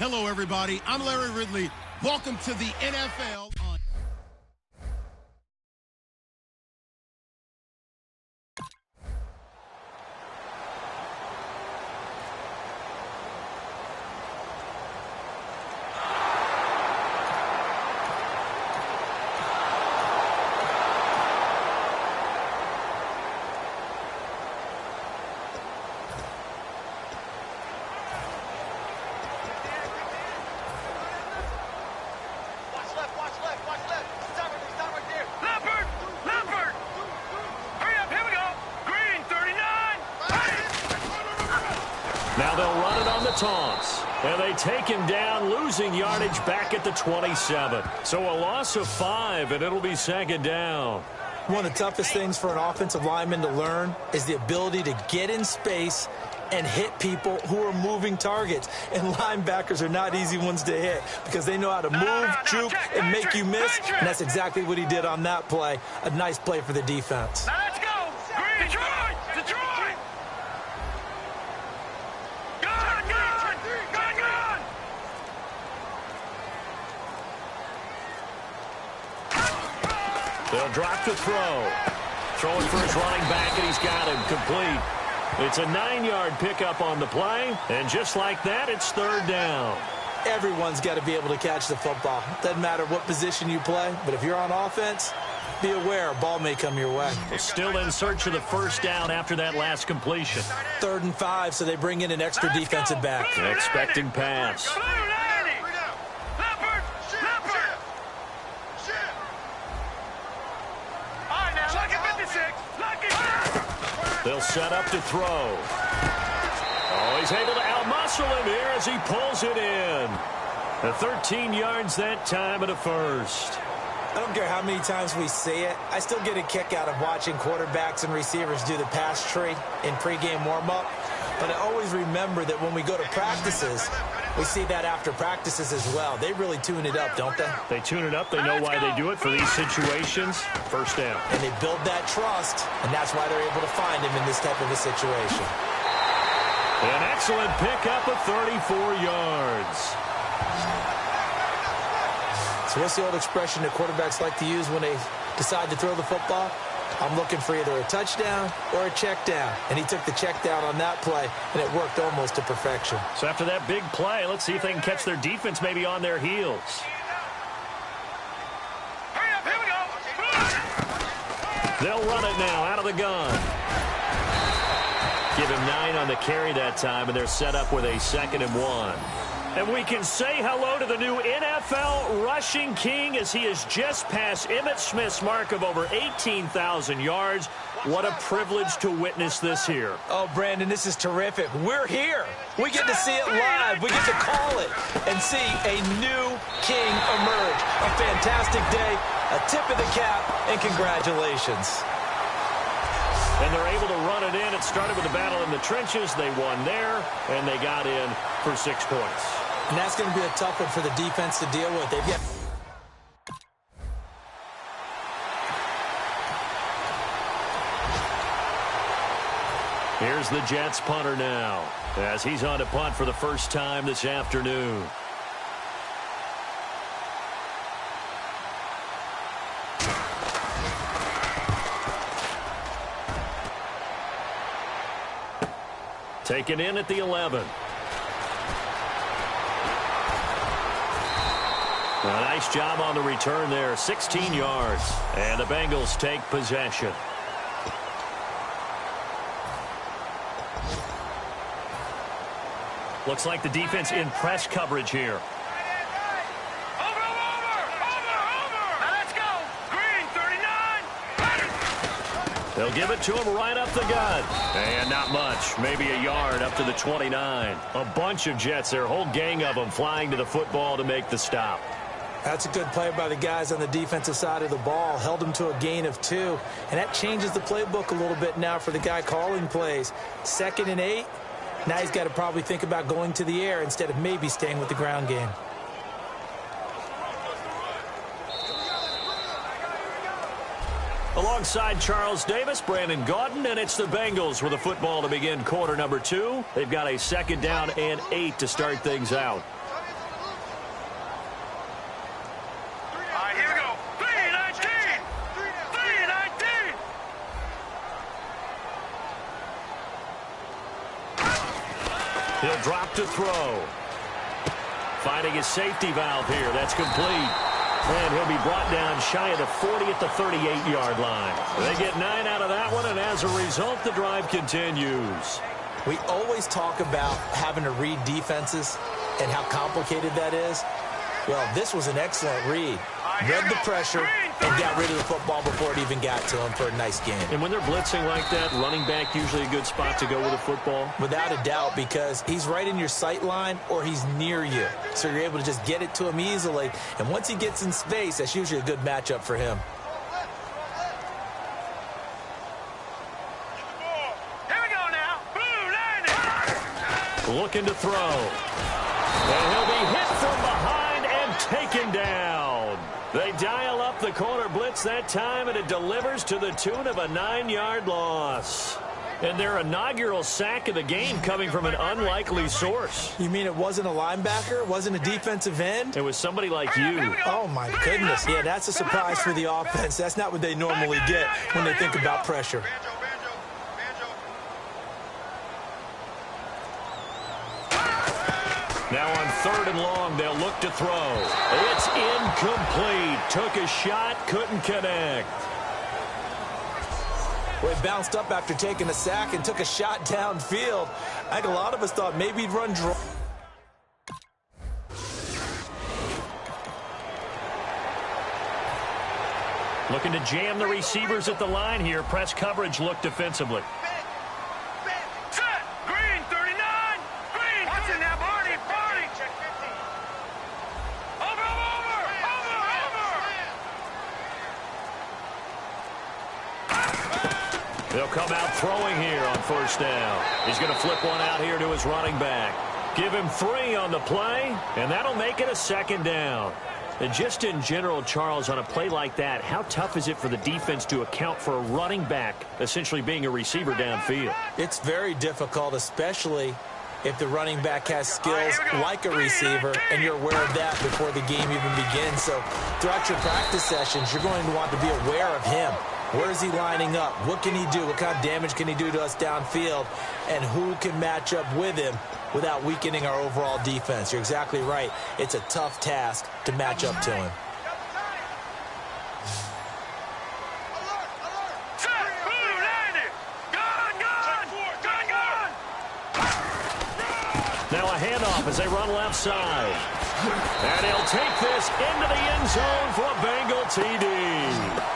Hello, everybody. I'm Larry Ridley. Welcome to the NFL. Now they'll run it on the taunts. And they take him down, losing yardage back at the 27. So a loss of 5, and it'll be second down. One of the toughest things for an offensive lineman to learn is the ability to get in space and hit people who are moving targets. And linebackers are not easy ones to hit because they know how to move, juke, and make you miss. And that's exactly what he did on that play. A nice play for the defense. Now let's go! Green! Detroit! Detroit! They'll drop to throw. Throwing for his running back, and he's got him complete. It's a 9-yard pickup on the play, and just like that, it's third down. Everyone's got to be able to catch the football. Doesn't matter what position you play, but if you're on offense, be aware a ball may come your way. Still in search of the first down after that last completion. 3rd and 5, so they bring in an extra defensive back. Expecting pass. They'll set up to throw. Oh, he's able to outmuscle him here as he pulls it in. 13 yards that time at a first. I don't care how many times we see it. I still get a kick out of watching quarterbacks and receivers do the pass tree in pregame warm-up. But I always remember that when we go to practices, we see that after practices as well. They really tune it up, don't they? They tune it up. They know why they do it for these situations. First down. And they build that trust, and that's why they're able to find him in this type of a situation. An excellent pickup of 34 yards. So what's the old expression that quarterbacks like to use when they decide to throw the football? I'm looking for either a touchdown or a check down. And he took the check down on that play, and it worked almost to perfection. So after that big play, let's see if they can catch their defense maybe on their heels. Hurry up, here we go. They'll run it now out of the gun. Give him 9 on the carry that time, and they're set up with a 2nd and 1. And we can say hello to the new NFL rushing king as he has just passed Emmitt Smith's mark of over 18,000 yards. What a privilege to witness this here. Oh, Brandon, this is terrific. We're here. We get to see it live. We get to call it and see a new king emerge. A fantastic day, a tip of the cap, and congratulations. And they're able to run it in. It started with a battle in the trenches. They won there, and they got in for 6 points. And that's going to be a tough one for the defense to deal with. They've got... Here's the Jets punter now, as he's on to punt for the first time this afternoon. Taken in at the 11. A nice job on the return there, 16 yards. And the Bengals take possession. Looks like the defense in press coverage here. Over! Now let's go! Green, 39! They'll give it to him right up the gut. And not much, maybe a yard up to the 29. A bunch of Jets there, whole gang of them flying to the football to make the stop. That's a good play by the guys on the defensive side of the ball. Held them to a gain of 2. And that changes the playbook a little bit now for the guy calling plays. 2nd and 8. Now he's got to probably think about going to the air instead of maybe staying with the ground game. Alongside Charles Davis, Brandon Gaudin, and it's the Bengals with a football to begin quarter number 2. They've got a 2nd down and 8 to start things out. He'll drop to throw. Finding his safety valve here. That's complete. And he'll be brought down shy of the 40 at the 38-yard line. They get 9 out of that one, and as a result, the drive continues. We always talk about having to read defenses and how complicated that is. Well, this was an excellent read. Read the pressure and got rid of the football before it even got to him for a nice game. And when they're blitzing like that, running back usually a good spot to go with a football? Without a doubt, because he's right in your sight line or he's near you. So you're able to just get it to him easily. And once he gets in space, that's usually a good matchup for him. Here we go now. Blue landing. Looking to throw. And he'll be hit from behind and taken down. They dial up the corner blitz that time, and it delivers to the tune of a 9-yard loss. And their inaugural sack of the game coming from an unlikely source. You mean it wasn't a linebacker? It wasn't a defensive end? It was somebody like you. Oh, my goodness. Yeah, that's a surprise for the offense. That's not what they normally get when they think about pressure. Now on 3rd and long, they'll look to throw. It's incomplete. Took a shot, couldn't connect. Well, he bounced up after taking a sack and took a shot downfield. I think a lot of us thought maybe he'd run draw. Looking to jam the receivers at the line here. Press coverage look defensively. They'll come out throwing here on 1st down. He's going to flip one out here to his running back. Give him 3 on the play, and that'll make it a 2nd down. And just in general, Charles, on a play like that, how tough is it for the defense to account for a running back essentially being a receiver downfield? It's very difficult, especially if the running back has skills like a receiver, and you're aware of that before the game even begins. So throughout your practice sessions, you're going to want to be aware of him. Where is he lining up? What can he do? What kind of damage can he do to us downfield? And who can match up with him without weakening our overall defense? You're exactly right. It's a tough task to match up to him. Now a handoff as they run left side. And he'll take this into the end zone for a Bengal TD.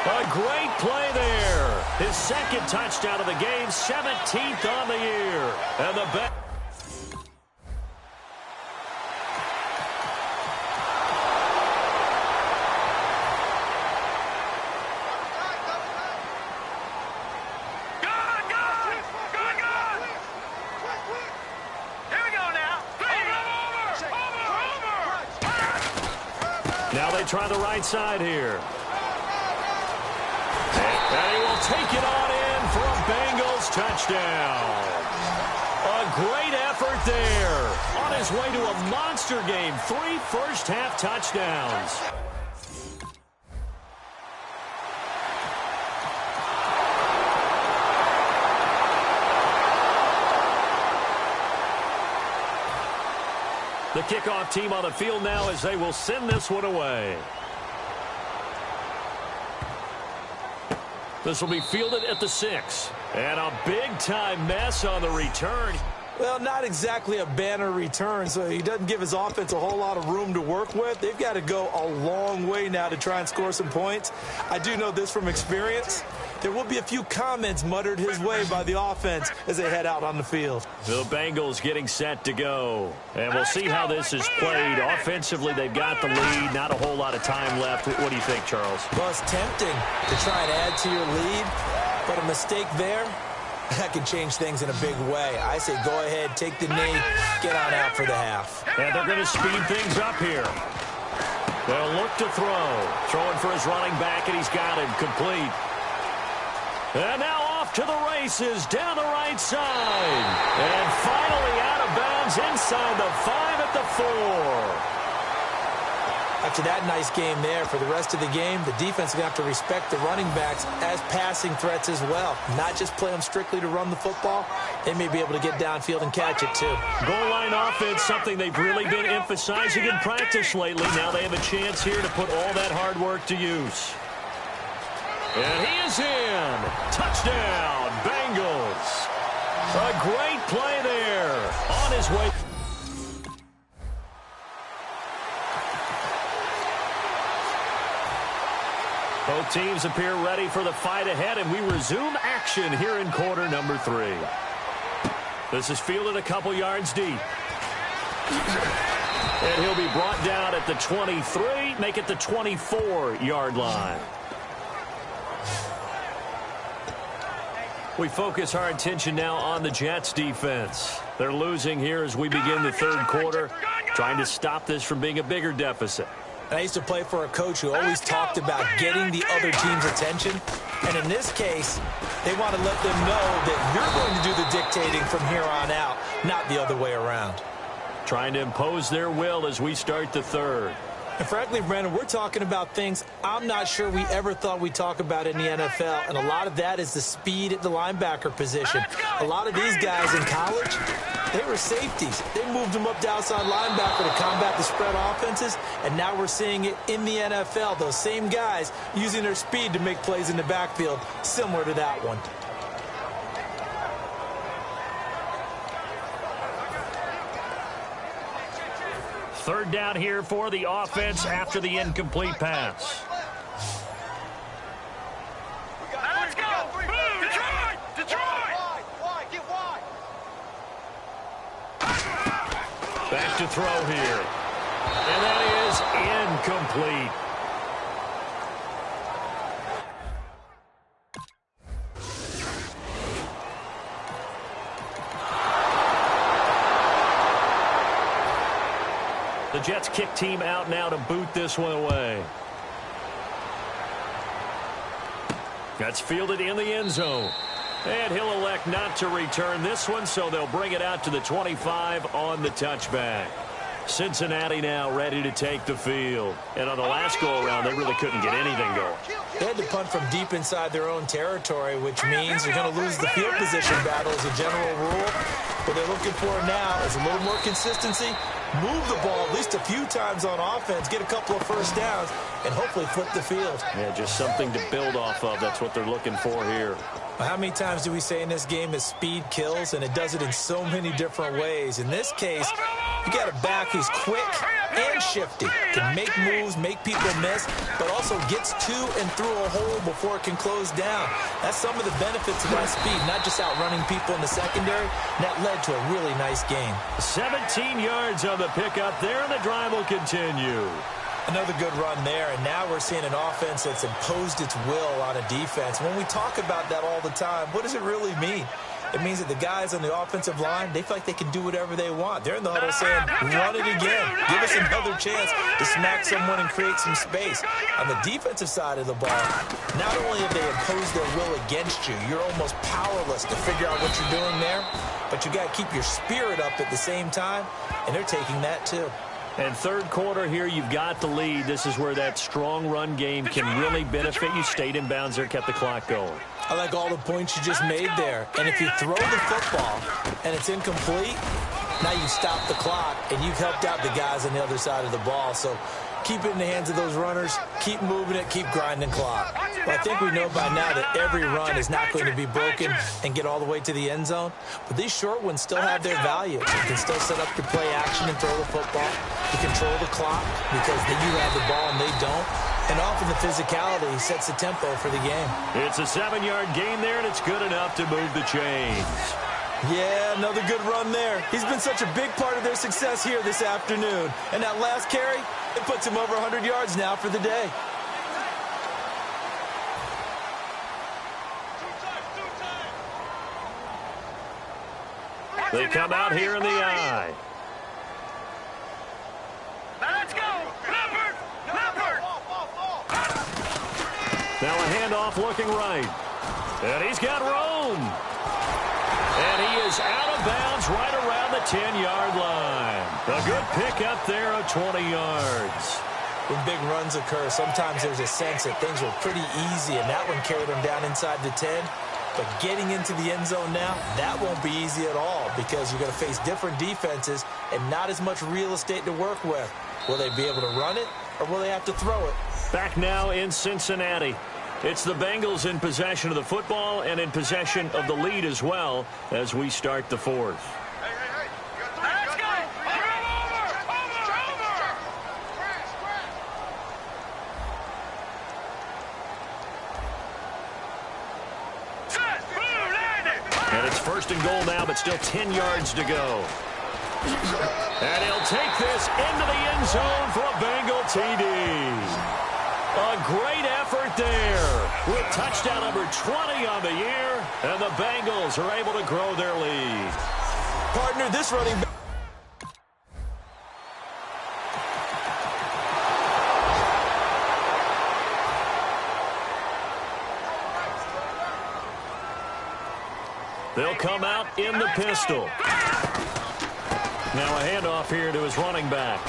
A great play there. His 2nd touchdown of the game, 17th on the year. And the Now they try the right side here. And he will take it on in for a Bengals touchdown. A great effort there. On his way to a monster game. 3 first-half touchdowns. The kickoff team on the field now as they will send this one away. This will be fielded at the 6. And a big-time mess on the return. Well, not exactly a banner return, so he doesn't give his offense a whole lot of room to work with. They've got to go a long way now to try and score some points. I do know this from experience. There will be a few comments muttered his way by the offense as they head out on the field. The Bengals getting set to go. And we'll see how this is played. Offensively, they've got the lead. Not a whole lot of time left. What do you think, Charles? Well, it's tempting to try and add to your lead, but a mistake there, that can change things in a big way. I say go ahead, take the knee, get on out for the half. And they're going to speed things up here. They'll look to throw. Throwing for his running back, and he's got him complete. And now off to the races down the right side. And finally out of bounds inside the 5 at the 4. After that nice game there, for the rest of the game, the defense is going to have to respect the running backs as passing threats as well. Not just play them strictly to run the football. They may be able to get downfield and catch it, too. Goal line offense, something they've really been emphasizing in practice lately. Now they have a chance here to put all that hard work to use. And he is in. Touchdown, Bengals. A great play there. On his way. Both teams appear ready for the fight ahead, and we resume action here in quarter number 3. This is fielded a couple yards deep. And he'll be brought down at the 23, make it the 24-yard line. We focus our attention now on the Jets defense. They're losing here as we begin the third quarter, trying to stop this from being a bigger deficit. I used to play for a coach who always talked about getting the other team's attention. And in this case, they want to let them know that you're going to do the dictating from here on out, not the other way around. Trying to impose their will as we start the third. And frankly, Brandon, we're talking about things I'm not sure we ever thought we'd talk about in the NFL. And a lot of that is the speed at the linebacker position. A lot of these guys in college, they were safeties. They moved them up to outside linebacker to combat the spread offenses. And now we're seeing it in the NFL. Those same guys using their speed to make plays in the backfield, similar to that one. Third down here for the offense after the incomplete pass. Let's go! Detroit! Detroit! Get wide! Back to throw here. And that is incomplete. The Jets kick team out now to boot this one away. That's fielded in the end zone. And he'll elect not to return this one, so they'll bring it out to the 25 on the touchback. Cincinnati now ready to take the field. And on the last go-around, they really couldn't get anything going. They had to punt from deep inside their own territory, which means you're going to lose the field position battle as a general rule. What they're looking for now is a little more consistency, move the ball at least a few times on offense, get a couple of first downs, and hopefully flip the field. Yeah, just something to build off of. That's what they're looking for here. How many times do we say in this game that speed kills, and it does it in so many different ways? In this case, you got a back who's quick and shifty, can make moves, make people miss, but also gets to and through a hole before it can close down. That's some of the benefits of that speed, not just outrunning people in the secondary. And that led to a really nice game. 17 yards on the pickup there, and the drive will continue. Another good run there, and now we're seeing an offense that's imposed its will on a defense. When we talk about that all the time, what does it really mean? It means that the guys on the offensive line, they feel like they can do whatever they want. They're in the huddle saying, run it again. Give us another chance to smack someone and create some space. On the defensive side of the ball, not only have they imposed their will against you, you're almost powerless to figure out what you're doing there, but you got to keep your spirit up at the same time, and they're taking that too. And third quarter here, you've got the lead. This is where that strong run game can really benefit you. Stayed in bounds there, kept the clock going. I like all the points you just made there. And if you throw the football and it's incomplete, now you stop the clock and you've helped out the guys on the other side of the ball. So keep it in the hands of those runners. Keep moving it. Keep grinding clock. Well, I think we know by now that every run is not going to be broken and get all the way to the end zone. But these short ones still have their value. You can still set up your play action and throw the football. You control the clock because then you have the ball and they don't. And often the physicality sets the tempo for the game. It's a 7-yard gain there, and it's good enough to move the chains. Yeah, another good run there. He's been such a big part of their success here this afternoon. And that last carry, it puts him over 100 yards now for the day. They come out here in the eye. Let's go! Leopard! Leopard! Now a handoff looking right. And he's got room. And he is out of bounds right around the 10-yard line. A good pickup there of 20 yards. when big runs occur, sometimes there's a sense that things were pretty easy, and that one carried them down inside the 10. But getting into the end zone now, that won't be easy at all because you're going to face different defenses and not as much real estate to work with. Will they be able to run it, or will they have to throw it? Back now in Cincinnati. It's the Bengals in possession of the football and in possession of the lead as well as we start the fourth. Let's go! And it's first and goal now, but still 10 yards to go. And he'll take this into the end zone for a Bengal TD. A great effort there with touchdown number 20 on the year, and the Bengals are able to grow their lead. Partner, this running back. They'll come out in the pistol. Now a handoff here to his running back.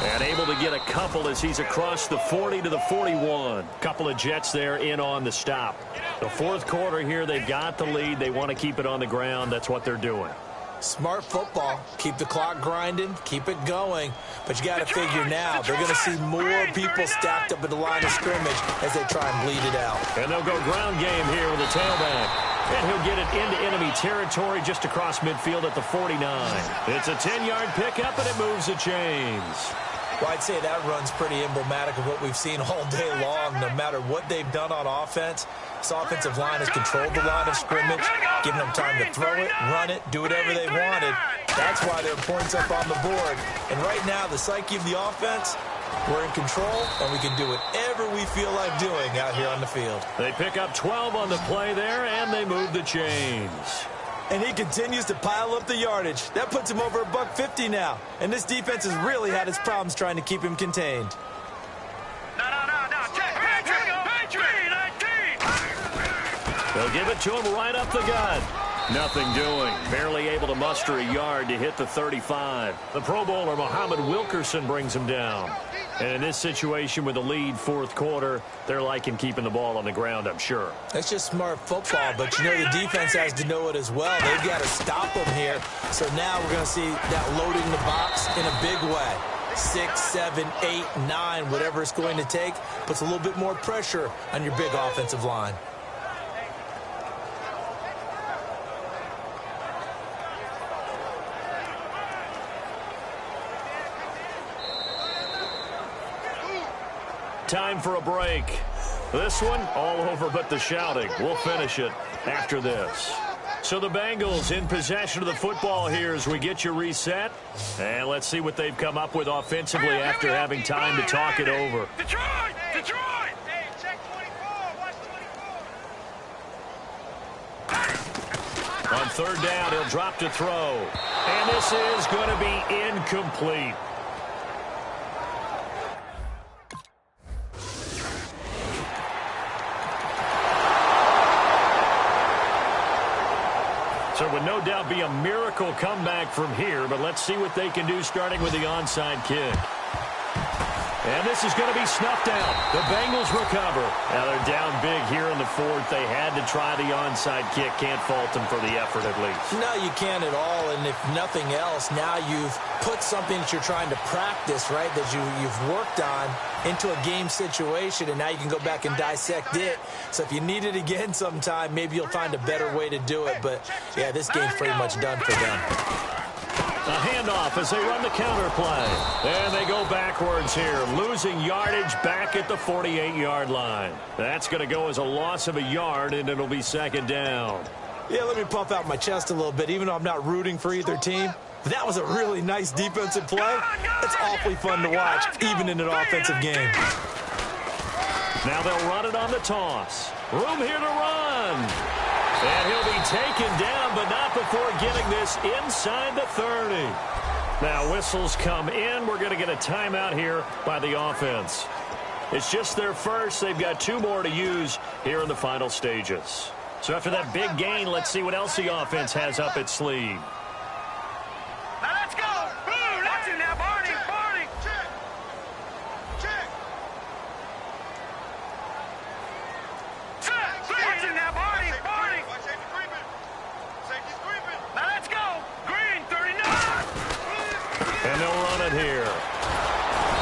And able to get a couple as he's across the 40 to the 41. Couple of Jets there in on the stop. The fourth quarter here, they've got the lead. They want to keep it on the ground. That's what they're doing. Smart football. Keep the clock grinding. Keep it going. But you got to figure now, they're going to see more people stacked up at the line of scrimmage as they try and bleed it out. And they'll go ground game here with a tailback. And he'll get it into enemy territory just across midfield at the 49. It's a 10-yard pickup, and it moves the chains. Well, I'd say that run's pretty emblematic of what we've seen all day long. No matter what they've done on offense, this offensive line has controlled the line of scrimmage, giving them time to throw it, run it, do whatever they wanted. That's why there are points up on the board. And right now, the psyche of the offense, we're in control, and we can do whatever we feel like doing out here on the field. They pick up 12 on the play there, and they move the chains. And he continues to pile up the yardage. That puts him over $150 now. And this defense has really had its problems trying to keep him contained. No. They'll give it to him right up the gut. Nothing doing. Barely able to muster a yard to hit the 35. The Pro Bowler, Muhammad Wilkerson, brings him down. And in this situation with the lead fourth quarter, they're liking keeping the ball on the ground, I'm sure. That's just smart football, but you know the defense has to know it as well. They've got to stop them here. So now we're going to see that loading the box in a big way. 6, 7, 8, 9, whatever it's going to take, puts a little bit more pressure on your big offensive line. Time for a break. This one, all over but the shouting. We'll finish it after this. So the Bengals in possession of the football here as we get you reset. And let's see what they've come up with offensively after having time to talk it over. Detroit! Hey, check 24. Watch 24. On third down, he'll drop to throw. And this is going to be incomplete. So it would no doubt be a miracle comeback from here, but let's see what they can do starting with the onside kick. And this is going to be snuffed out. The Bengals recover. Now they're down big here in the fourth. They had to try the onside kick. Can't fault them for the effort at least. No, you can't at all. And if nothing else, now you've put something that you're trying to practice, right, that you've worked on into a game situation, and now you can go back and dissect it. So if you need it again sometime, maybe you'll find a better way to do it. But, yeah, this game's pretty much done for them. A handoff as they run the counter play. And they go backwards here, losing yardage back at the 48-yard line. That's going to go as a loss of a yard, and it'll be second down. Yeah, let me puff out my chest a little bit, even though I'm not rooting for either team. That was a really nice defensive play. It's awfully fun to watch, even in an offensive game. Now they'll run it on the toss. Room here to run. And he'll be taken down, but not before getting this inside the 30. Now whistles come in. We're going to get a timeout here by the offense. It's just their first. They've got 2 more to use here in the final stages. So after that big gain, let's see what else the offense has up its sleeve. Now let's go. Watch him now, Barney. here.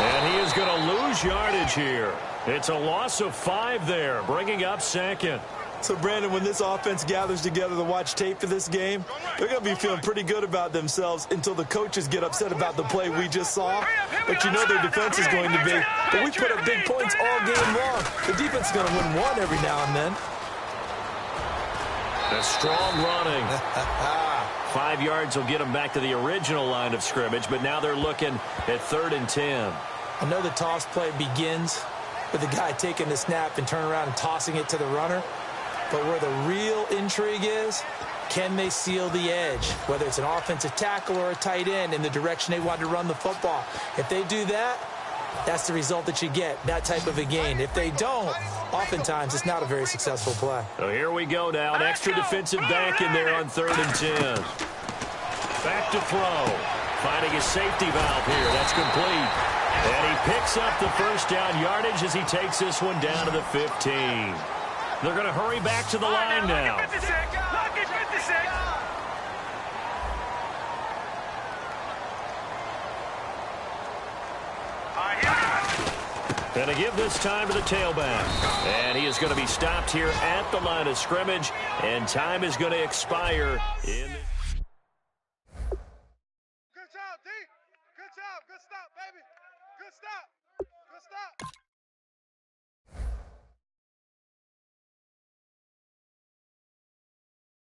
And he is going to lose yardage here. It's a loss of 5 there, bringing up second. So, Brandon, when this offense gathers together to watch tape for this game, they're going to be feeling pretty good about themselves until the coaches get upset about the play we just saw. But you know their defense is going to be. But we put up big points all game long. The defense is going to win one every now and then. A strong running. 5 yards will get them back to the original line of scrimmage, but now they're looking at 3rd and 10. I know the toss play begins with the guy taking the snap and turning around and tossing it to the runner. But where the real intrigue is, can they seal the edge, whether it's an offensive tackle or a tight end in the direction they want to run the football? If they do that, that's the result that you get, that type of a gain. If they don't, oftentimes it's not a very successful play. So here we go now, an extra defensive back in there on 3rd and 10. Back to throw. Finding his safety valve here. That's complete. And he picks up the first down yardage as he takes this one down to the 15. They're going to hurry back to the line now. And to give this time to the tailback. And he is going to be stopped here at the line of scrimmage. And time is going to expire in